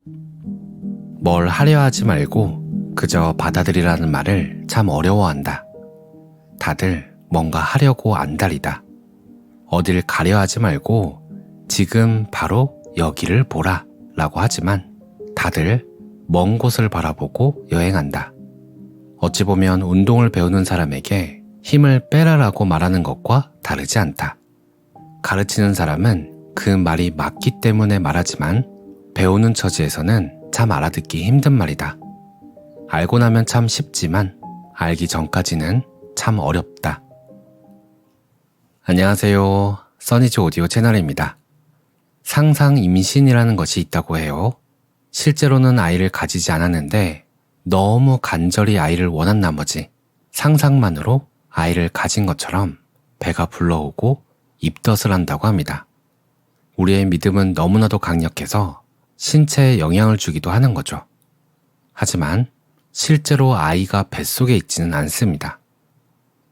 뭘 하려 하지 말고 그저 받아들이라는 말을 참 어려워한다. 다들 뭔가 하려고 안달이다. 어딜 가려 하지 말고 지금 바로 여기를 보라 라고 하지만 다들 먼 곳을 바라보고 여행한다. 어찌 보면 운동을 배우는 사람에게 힘을 빼라라고 말하는 것과 다르지 않다. 가르치는 사람은 그 말이 맞기 때문에 말하지만 배우는 처지에서는 참 알아듣기 힘든 말이다. 알고 나면 참 쉽지만 알기 전까지는 참 어렵다. 안녕하세요. 써니즈 오디오 채널입니다. 상상 임신이라는 것이 있다고 해요. 실제로는 아이를 가지지 않았는데 너무 간절히 아이를 원한 나머지 상상만으로 아이를 가진 것처럼 배가 불러오고 입덧을 한다고 합니다. 우리의 믿음은 너무나도 강력해서 신체에 영향을 주기도 하는 거죠. 하지만 실제로 아이가 뱃속에 있지는 않습니다.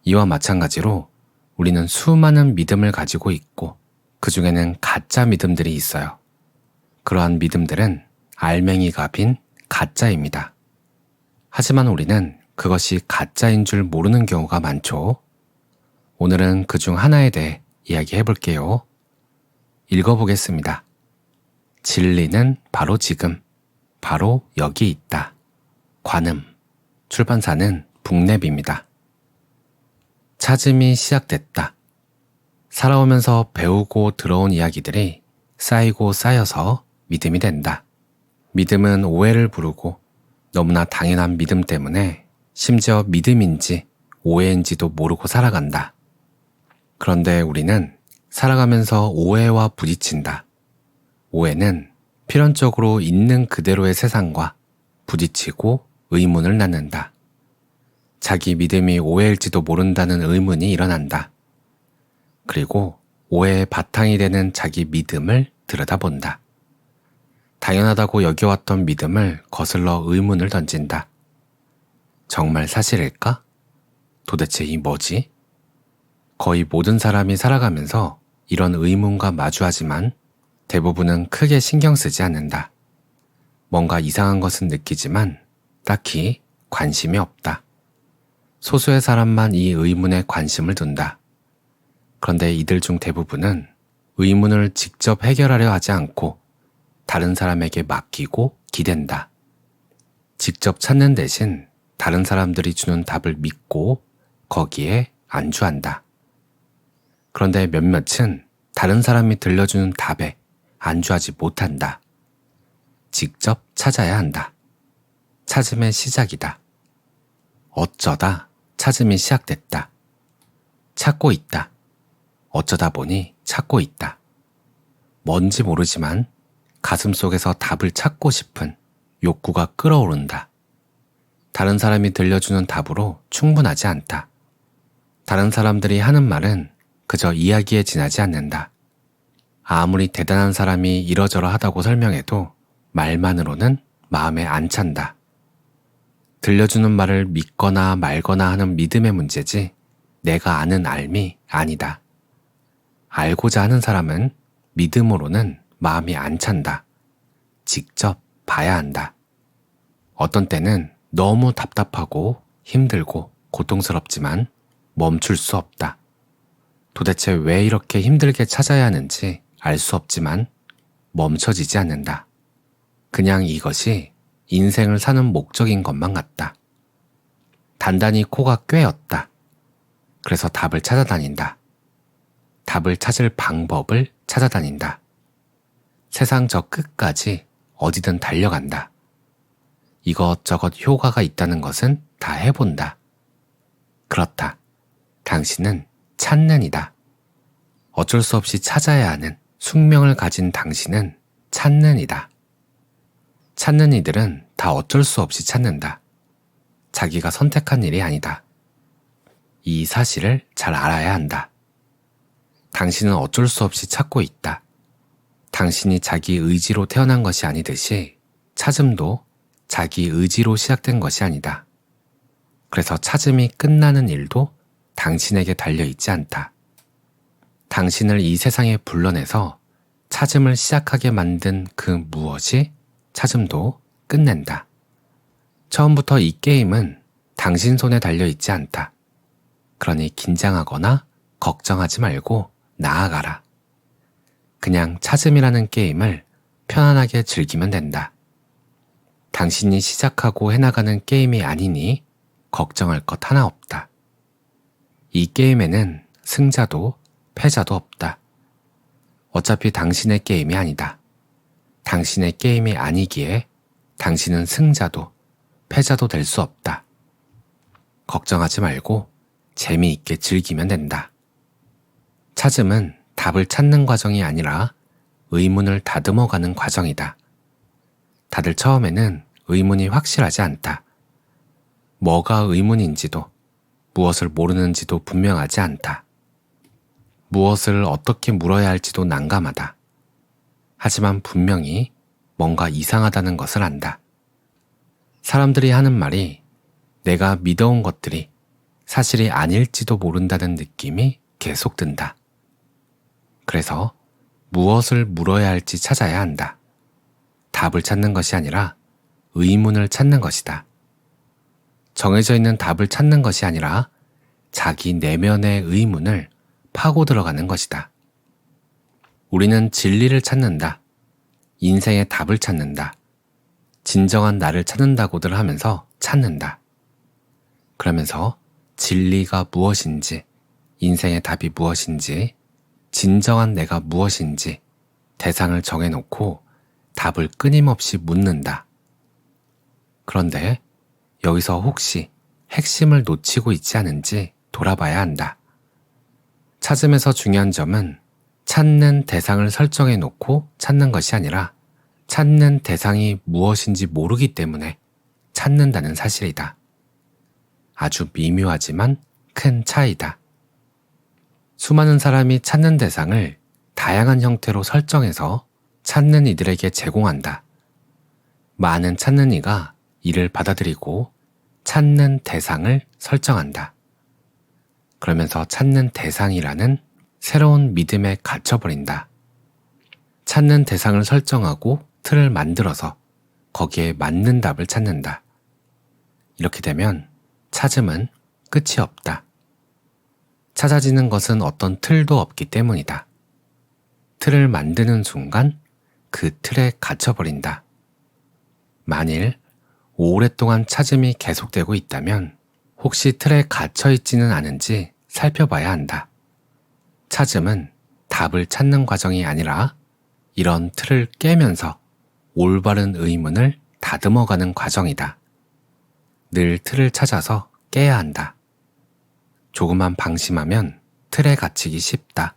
이와 마찬가지로 우리는 수많은 믿음을 가지고 있고 그 중에는 가짜 믿음들이 있어요. 그러한 믿음들은 알맹이가 빈 가짜입니다. 하지만 우리는 그것이 가짜인 줄 모르는 경우가 많죠. 오늘은 그 중 하나에 대해 이야기해 볼게요. 읽어보겠습니다. 진리는 바로 지금, 바로 여기 있다. 관음, 출판사는 북랩입니다. 찾음이 시작됐다. 살아오면서 배우고 들어온 이야기들이 쌓이고 쌓여서 믿음이 된다. 믿음은 오해를 부르고 너무나 당연한 믿음 때문에 심지어 믿음인지 오해인지도 모르고 살아간다. 그런데 우리는 살아가면서 오해와 부딪힌다. 오해는 필연적으로 있는 그대로의 세상과 부딪히고 의문을 낳는다. 자기 믿음이 오해일지도 모른다는 의문이 일어난다. 그리고 오해의 바탕이 되는 자기 믿음을 들여다본다. 당연하다고 여겨왔던 믿음을 거슬러 의문을 던진다. 정말 사실일까? 도대체 이 뭐지? 거의 모든 사람이 살아가면서 이런 의문과 마주하지만 대부분은 크게 신경 쓰지 않는다. 뭔가 이상한 것은 느끼지만 딱히 관심이 없다. 소수의 사람만 이 의문에 관심을 둔다. 그런데 이들 중 대부분은 의문을 직접 해결하려 하지 않고 다른 사람에게 맡기고 기댄다. 직접 찾는 대신 다른 사람들이 주는 답을 믿고 거기에 안주한다. 그런데 몇몇은 다른 사람이 들려주는 답에 안주하지 못한다. 직접 찾아야 한다. 찾음의 시작이다. 어쩌다 찾음이 시작됐다. 찾고 있다. 어쩌다 보니 찾고 있다. 뭔지 모르지만 가슴 속에서 답을 찾고 싶은 욕구가 끓어오른다. 다른 사람이 들려주는 답으로 충분하지 않다. 다른 사람들이 하는 말은 그저 이야기에 지나지 않는다. 아무리 대단한 사람이 이러저러 하다고 설명해도 말만으로는 마음에 안 찬다. 들려주는 말을 믿거나 말거나 하는 믿음의 문제지 내가 아는 알미 아니다. 알고자 하는 사람은 믿음으로는 마음이 안 찬다. 직접 봐야 한다. 어떤 때는 너무 답답하고 힘들고 고통스럽지만 멈출 수 없다. 도대체 왜 이렇게 힘들게 찾아야 하는지 알 수 없지만 멈춰지지 않는다. 그냥 이것이 인생을 사는 목적인 것만 같다. 단단히 코가 꿰었다. 그래서 답을 찾아다닌다. 답을 찾을 방법을 찾아다닌다. 세상 저 끝까지 어디든 달려간다. 이것저것 효과가 있다는 것은 다 해본다. 그렇다. 당신은 찾는 이다. 어쩔 수 없이 찾아야 하는 숙명을 가진 당신은 찾는 이다. 찾는 이들은 다 어쩔 수 없이 찾는다. 자기가 선택한 일이 아니다. 이 사실을 잘 알아야 한다. 당신은 어쩔 수 없이 찾고 있다. 당신이 자기 의지로 태어난 것이 아니듯이 찾음도 자기 의지로 시작된 것이 아니다. 그래서 찾음이 끝나는 일도 당신에게 달려있지 않다. 당신을 이 세상에 불러내서 찾음을 시작하게 만든 그 무엇이 찾음도 끝낸다. 처음부터 이 게임은 당신 손에 달려있지 않다. 그러니 긴장하거나 걱정하지 말고 나아가라. 그냥 찾음이라는 게임을 편안하게 즐기면 된다. 당신이 시작하고 해나가는 게임이 아니니 걱정할 것 하나 없다. 이 게임에는 승자도 패자도 없다. 어차피 당신의 게임이 아니다. 당신의 게임이 아니기에 당신은 승자도 패자도 될 수 없다. 걱정하지 말고 재미있게 즐기면 된다. 찾음은 답을 찾는 과정이 아니라 의문을 다듬어가는 과정이다. 다들 처음에는 의문이 확실하지 않다. 뭐가 의문인지도 무엇을 모르는지도 분명하지 않다. 무엇을 어떻게 물어야 할지도 난감하다. 하지만 분명히 뭔가 이상하다는 것을 안다. 사람들이 하는 말이 내가 믿어온 것들이 사실이 아닐지도 모른다는 느낌이 계속 든다. 그래서 무엇을 물어야 할지 찾아야 한다. 답을 찾는 것이 아니라 의문을 찾는 것이다. 정해져 있는 답을 찾는 것이 아니라 자기 내면의 의문을 파고 들어가는 것이다. 우리는 진리를 찾는다. 인생의 답을 찾는다. 진정한 나를 찾는다고들 하면서 찾는다. 그러면서 진리가 무엇인지, 인생의 답이 무엇인지, 진정한 내가 무엇인지 대상을 정해놓고 답을 끊임없이 묻는다. 그런데 여기서 혹시 핵심을 놓치고 있지 않은지 돌아봐야 한다. 찾음에서 중요한 점은 찾는 대상을 설정해 놓고 찾는 것이 아니라 찾는 대상이 무엇인지 모르기 때문에 찾는다는 사실이다. 아주 미묘하지만 큰 차이다. 수많은 사람이 찾는 대상을 다양한 형태로 설정해서 찾는 이들에게 제공한다. 많은 찾는 이가 이를 받아들이고 찾는 대상을 설정한다. 그러면서 찾는 대상이라는 새로운 믿음에 갇혀버린다. 찾는 대상을 설정하고 틀을 만들어서 거기에 맞는 답을 찾는다. 이렇게 되면 찾음은 끝이 없다. 찾아지는 것은 어떤 틀도 없기 때문이다. 틀을 만드는 순간 그 틀에 갇혀버린다. 만일 오랫동안 찾음이 계속되고 있다면 혹시 틀에 갇혀있지는 않은지 살펴봐야 한다. 찾음은 답을 찾는 과정이 아니라 이런 틀을 깨면서 올바른 의문을 다듬어가는 과정이다. 늘 틀을 찾아서 깨야 한다. 조금만 방심하면 틀에 갇히기 쉽다.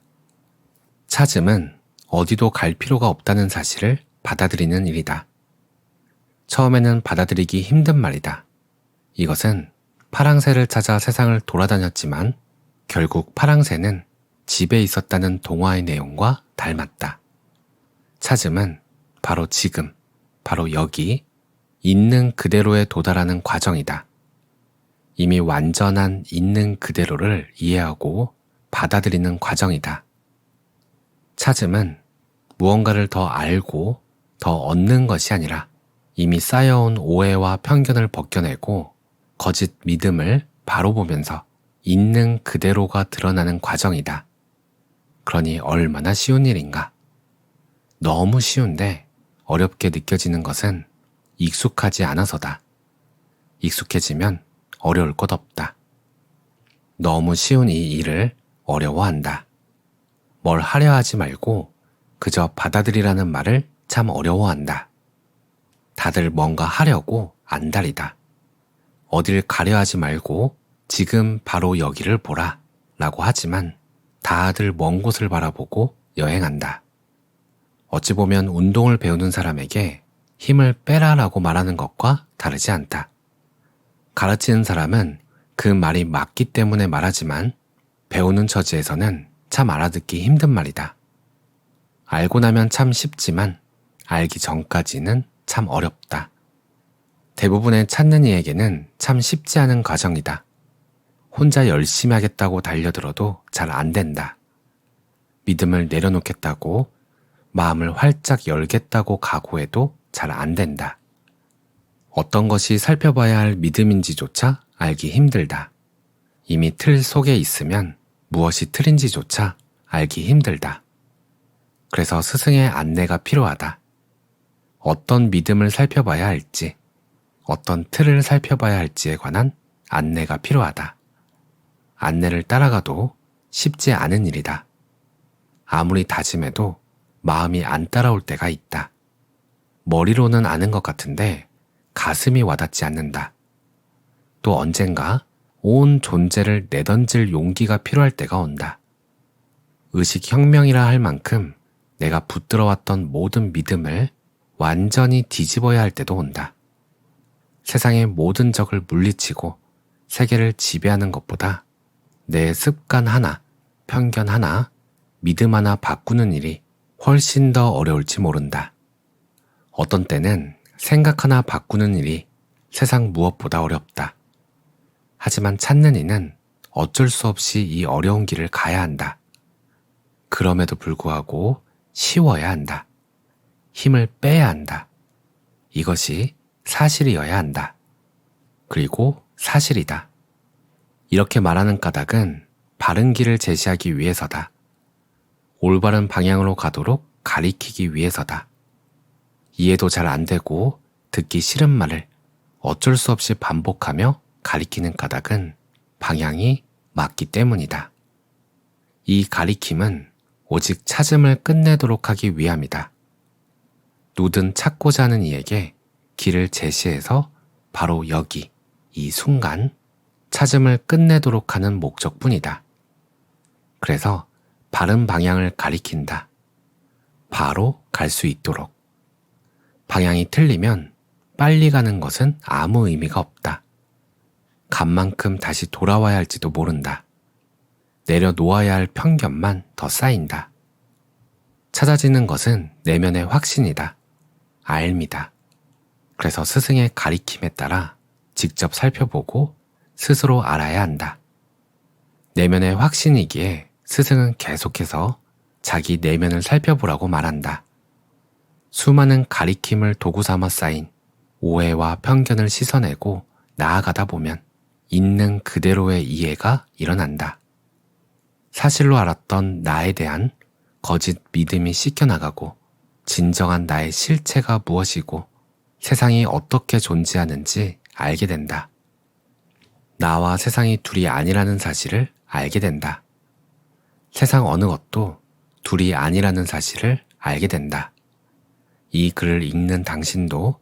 찾음은 어디도 갈 필요가 없다는 사실을 받아들이는 일이다. 처음에는 받아들이기 힘든 말이다. 이것은 파랑새를 찾아 세상을 돌아다녔지만 결국 파랑새는 집에 있었다는 동화의 내용과 닮았다. 찾음은 바로 지금, 바로 여기, 있는 그대로에 도달하는 과정이다. 이미 완전한 있는 그대로를 이해하고 받아들이는 과정이다. 찾음은 무언가를 더 알고 더 얻는 것이 아니라 이미 쌓여온 오해와 편견을 벗겨내고 거짓 믿음을 바로 보면서 있는 그대로가 드러나는 과정이다. 그러니 얼마나 쉬운 일인가? 너무 쉬운데 어렵게 느껴지는 것은 익숙하지 않아서다. 익숙해지면 어려울 것 없다. 너무 쉬운 이 일을 어려워한다. 뭘 하려 하지 말고 그저 받아들이라는 말을 참 어려워한다. 다들 뭔가 하려고 안달이다. 어딜 가려 하지 말고 지금 바로 여기를 보라 라고 하지만 다들 먼 곳을 바라보고 여행한다. 어찌 보면 운동을 배우는 사람에게 힘을 빼라라고 말하는 것과 다르지 않다. 가르치는 사람은 그 말이 맞기 때문에 말하지만 배우는 처지에서는 참 알아듣기 힘든 말이다. 알고 나면 참 쉽지만 알기 전까지는 참 어렵다. 대부분의 찾는 이에게는 참 쉽지 않은 과정이다. 혼자 열심히 하겠다고 달려들어도 잘 안 된다. 믿음을 내려놓겠다고, 마음을 활짝 열겠다고 각오해도 잘 안 된다. 어떤 것이 살펴봐야 할 믿음인지조차 알기 힘들다. 이미 틀 속에 있으면 무엇이 틀인지조차 알기 힘들다. 그래서 스승의 안내가 필요하다. 어떤 믿음을 살펴봐야 할지, 어떤 틀을 살펴봐야 할지에 관한 안내가 필요하다. 안내를 따라가도 쉽지 않은 일이다. 아무리 다짐해도 마음이 안 따라올 때가 있다. 머리로는 아는 것 같은데 가슴이 와닿지 않는다. 또 언젠가 온 존재를 내던질 용기가 필요할 때가 온다. 의식혁명이라 할 만큼 내가 붙들어왔던 모든 믿음을 완전히 뒤집어야 할 때도 온다. 세상의 모든 적을 물리치고 세계를 지배하는 것보다 내 습관 하나, 편견 하나, 믿음 하나 바꾸는 일이 훨씬 더 어려울지 모른다. 어떤 때는 생각 하나 바꾸는 일이 세상 무엇보다 어렵다. 하지만 찾는 이는 어쩔 수 없이 이 어려운 길을 가야 한다. 그럼에도 불구하고 쉬워야 한다. 힘을 빼야 한다. 이것이 사실이어야 한다. 그리고 사실이다. 이렇게 말하는 까닭은 바른 길을 제시하기 위해서다. 올바른 방향으로 가도록 가리키기 위해서다. 이해도 잘 안 되고 듣기 싫은 말을 어쩔 수 없이 반복하며 가리키는 까닭은 방향이 맞기 때문이다. 이 가리킴은 오직 찾음을 끝내도록 하기 위함이다. 누든 찾고자 하는 이에게 길을 제시해서 바로 여기, 이 순간 찾음을 끝내도록 하는 목적뿐이다. 그래서 바른 방향을 가리킨다. 바로 갈 수 있도록. 방향이 틀리면 빨리 가는 것은 아무 의미가 없다. 간 만큼 다시 돌아와야 할지도 모른다. 내려놓아야 할 편견만 더 쌓인다. 찾아지는 것은 내면의 확신이다. 알미다. 그래서 스승의 가리킴에 따라 직접 살펴보고 스스로 알아야 한다. 내면의 확신이기에 스승은 계속해서 자기 내면을 살펴보라고 말한다. 수많은 가리킴을 도구 삼아 쌓인 오해와 편견을 씻어내고 나아가다 보면 있는 그대로의 이해가 일어난다. 사실로 알았던 나에 대한 거짓 믿음이 씻겨나가고 진정한 나의 실체가 무엇이고 세상이 어떻게 존재하는지 알게 된다. 나와 세상이 둘이 아니라는 사실을 알게 된다. 세상 어느 것도 둘이 아니라는 사실을 알게 된다. 이 글을 읽는 당신도,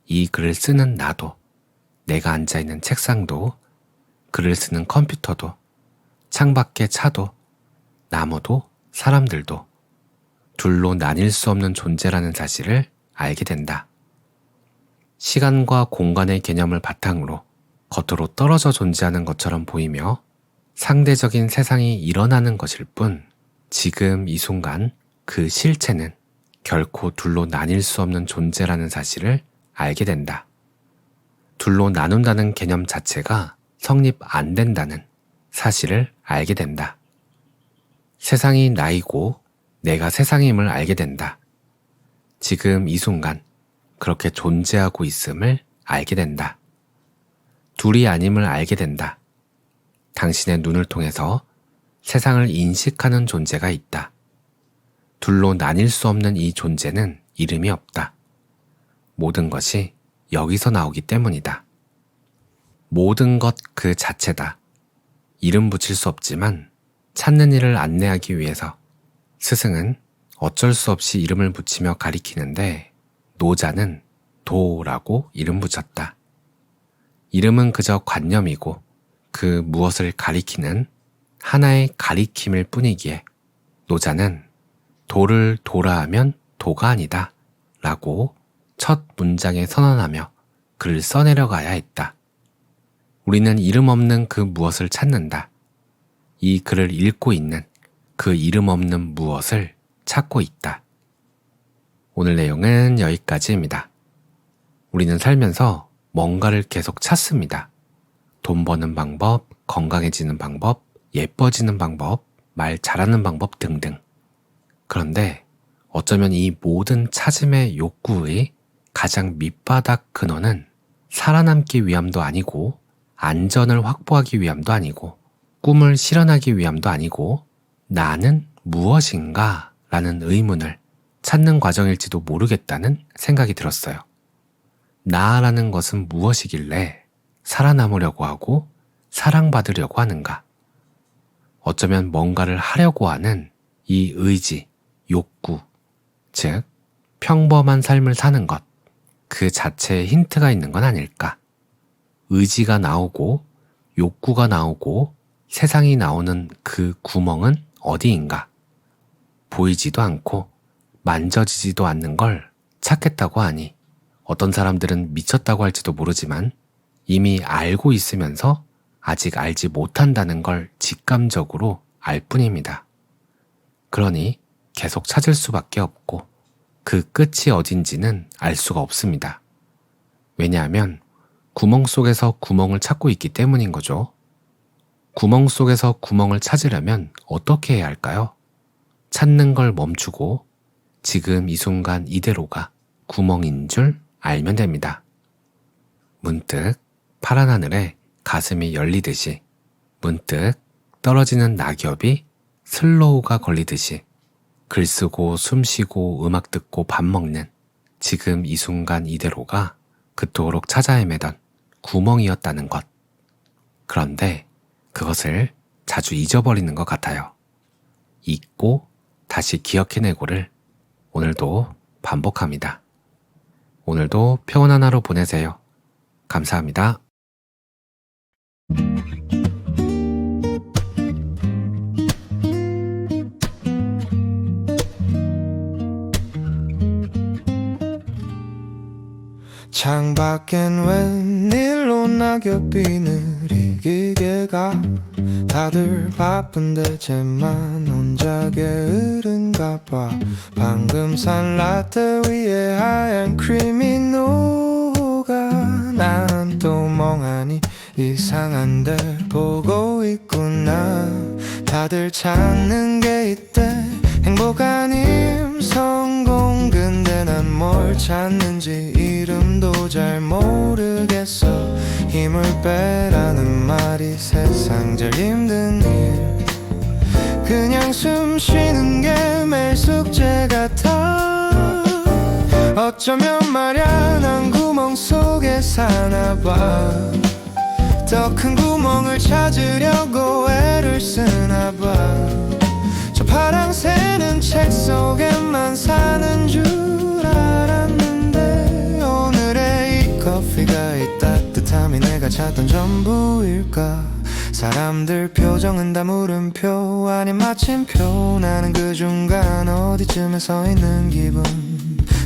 이 글을 쓰는 나도, 내가 앉아있는 책상도, 글을 쓰는 컴퓨터도, 창밖의 차도, 나무도, 사람들도 둘로 나뉠 수 없는 존재라는 사실을 알게 된다. 시간과 공간의 개념을 바탕으로 겉으로 떨어져 존재하는 것처럼 보이며 상대적인 세상이 일어나는 것일 뿐 지금 이 순간 그 실체는 결코 둘로 나뉠 수 없는 존재라는 사실을 알게 된다. 둘로 나눈다는 개념 자체가 성립 안 된다는 사실을 알게 된다. 세상이 나이고 내가 세상임을 알게 된다. 지금 이 순간 그렇게 존재하고 있음을 알게 된다. 둘이 아님을 알게 된다. 당신의 눈을 통해서 세상을 인식하는 존재가 있다. 둘로 나뉠 수 없는 이 존재는 이름이 없다. 모든 것이 여기서 나오기 때문이다. 모든 것 그 자체다. 이름 붙일 수 없지만 찾는 일을 안내하기 위해서 스승은 어쩔 수 없이 이름을 붙이며 가리키는데 노자는 도라고 이름 붙였다. 이름은 그저 관념이고 그 무엇을 가리키는 하나의 가리킴일 뿐이기에 노자는 도를 도라 하면 도가 아니다 라고 첫 문장에 선언하며 글을 써내려가야 했다. 우리는 이름 없는 그 무엇을 찾는다. 이 글을 읽고 있는 그 이름 없는 무엇을 찾고 있다. 오늘 내용은 여기까지입니다. 우리는 살면서 뭔가를 계속 찾습니다. 돈 버는 방법, 건강해지는 방법, 예뻐지는 방법, 말 잘하는 방법 등등. 그런데 어쩌면 이 모든 찾음의 욕구의 가장 밑바닥 근원은 살아남기 위함도 아니고 안전을 확보하기 위함도 아니고 꿈을 실현하기 위함도 아니고 나는 무엇인가 라는 의문을 찾는 과정일지도 모르겠다는 생각이 들었어요. 나라는 것은 무엇이길래 살아남으려고 하고 사랑받으려고 하는가? 어쩌면 뭔가를 하려고 하는 이 의지, 욕구, 즉 평범한 삶을 사는 것, 그 자체에 힌트가 있는 건 아닐까? 의지가 나오고 욕구가 나오고 세상이 나오는 그 구멍은 어디인가? 보이지도 않고 만져지지도 않는 걸 찾겠다고 하니 어떤 사람들은 미쳤다고 할지도 모르지만 이미 알고 있으면서 아직 알지 못한다는 걸 직감적으로 알 뿐입니다. 그러니 계속 찾을 수밖에 없고 그 끝이 어딘지는 알 수가 없습니다. 왜냐하면 구멍 속에서 구멍을 찾고 있기 때문인 거죠. 구멍 속에서 구멍을 찾으려면 어떻게 해야 할까요? 찾는 걸 멈추고 지금 이 순간 이대로가 구멍인 줄 알면 됩니다. 문득 파란 하늘에 가슴이 열리듯이, 문득 떨어지는 낙엽이 슬로우가 걸리듯이 글 쓰고 숨 쉬고 음악 듣고 밥 먹는 지금 이 순간 이대로가 그토록 찾아 헤매던 구멍이었다는 것. 그런데 그것을 자주 잊어버리는 것 같아요. 잊고 다시 기억해내고를 오늘도 반복합니다. 오늘도 평온한 하루 보내세요. 감사합니다. 창밖엔 웬일로 낙엽이 느리게 가. 다들 바쁜데 쟤만 혼자 게으른가 봐. 방금 산 라떼 위에 하얀 크림이 녹아. 난 또 멍하니 이상한데 보고 있구나. 다들 찾는 게 있대. 행복 아님 성공. 근데 난 뭘 찾는지 이름도 잘 모르겠어. 힘을 빼라는 말이 세상 제일 힘든 일. 그냥 숨 쉬는 게 매일 숙제 같아. 어쩌면 말야 난 구멍 속에 사나봐. 더 큰 구멍을 찾으려고 애를 쓰나봐. 저 파랑새는 책 속에만 사는 줄 알았는데 오늘의 이 커피가 이 따뜻함이 내가 찾던 전부일까. 사람들 표정은 다 물음표 아닌 마침표. 나는 그 중간 어디쯤에 서 있는 기분.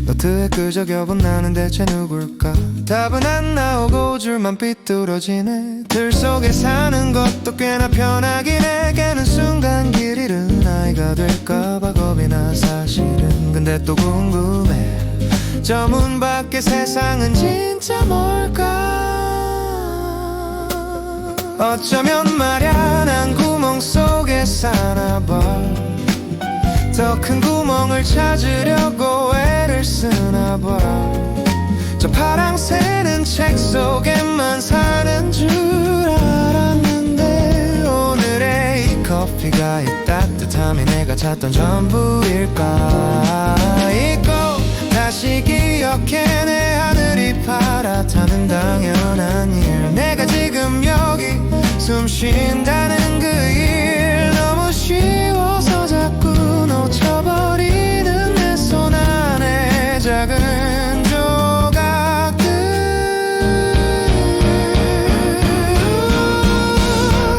노트에 그저 겹은 나는 대체 누굴까. 답은 안 나오고 줄만 삐뚤어지네. 들 속에 사는 것도 꽤나 편하긴 해. 걔는 순간 길 잃은 아이가 될까봐 겁이 나 사실은. 근데 또 궁금해. 저 문 밖의 세상은 진짜 뭘까. 어쩌면 말야 난 구멍 속에 사나봐. 더 큰 구멍을 찾으려고 애를 쓰나봐. 저 파랑새는 책 속에만 사는 줄 알았는데 오늘의 이 커피가 이 따뜻함이 내가 찾던 전부일까. 잊고 다시 기억해. 내 하늘이 파랗다는 당연한 일. 내가 지금 여기 숨 쉰다는 그 일. 너무 쉬워서 자꾸 놓쳐버리는 내 손 안에 작은 조각들.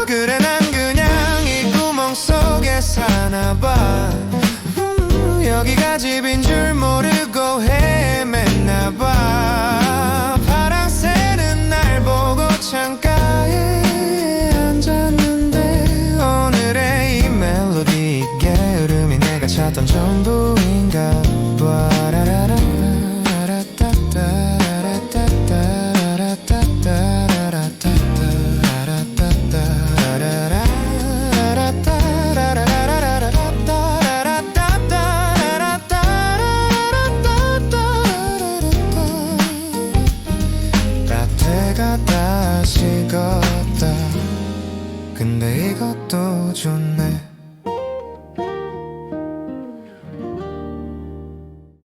그래 난 그냥 이 구멍 속에 사나봐. 여기가 집인 줄 모르고 헤맸나봐. 파랑새는 날 보고 창가에 앉았는데 내가 다 식었다 근데 이것도 좋네